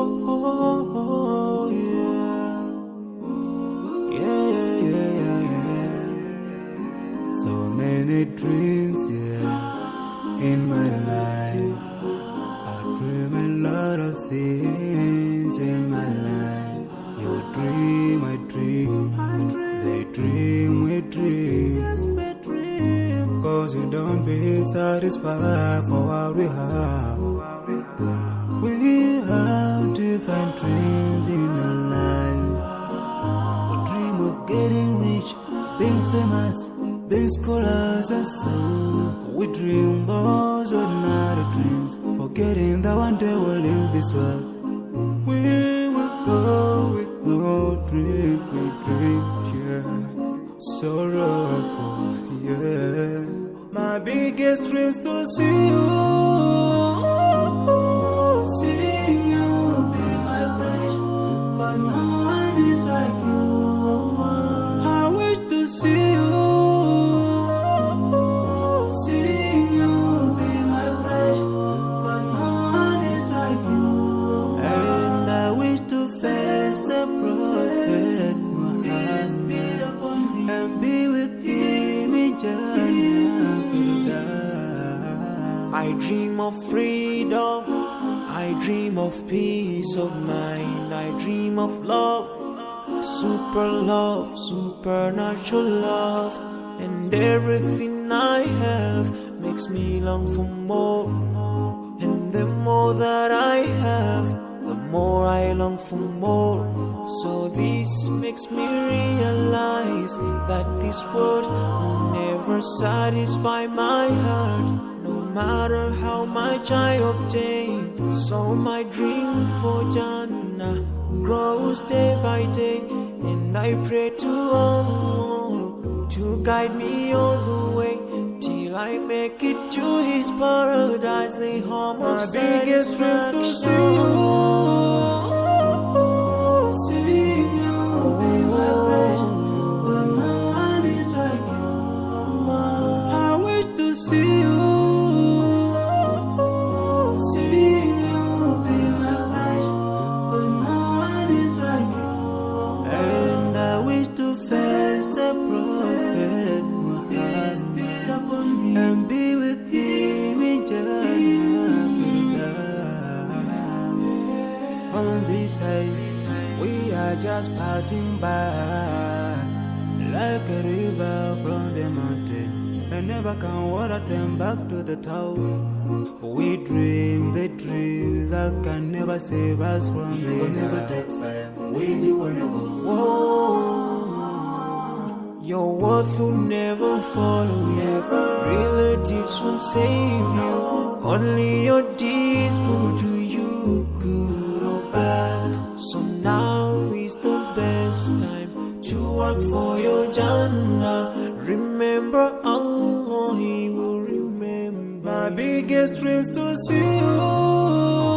oh, yeah. Yeah, yeah, yeah, yeah. So many dreams, yeah, in my life. I dream a lot of things in my life. You dream, I dream. They dream, we dream. Cause you don't be satisfied for what we have. We have different dreams in our life. We dream of getting rich, being famous, being scholars and so. We dream those ordinary dreams, forgetting that one day we'll leave this world. We will go with no dream, we dream, yeah. Sorrowful, yeah. My biggest dreams to see you. Seeing you be my friend, cause no one is like you. I wish to see you. Seeing you be my friend, cause no one is like you. And I wish to face the prophet Muhammad and be with him in Jannah. I dream of freedom, I dream of peace of mind, I dream of love, supernatural love, and everything I have makes me long for more. And the more that I have, the more I long for more. So this makes me realize that this world will never satisfy my heart, no matter how much I obtain. So my dream for Jannah grows day by day, and I pray to Allah to guide me all the way till I make it to His paradise, the home of satisfaction. My biggest dreams to see you. Seeing you be my friend, cause no one is like you. I wish to see you. Seeing you be my friend, cause no one is like you. And I wish to face the prophet Muhammad and be with him in Jannah. On this side, we are just passing by, like a river from the mountain, and never can water turn back to the town. We dream the dreams that can never save us from the We'll never take fire with you when you go. Whoa. Your worth will never follow you. Relatives won't save you. Only your deeds will do you good or bad. So now is the best time to work for your Jannah. Remember Allah, He will remember. My biggest dreams to see you.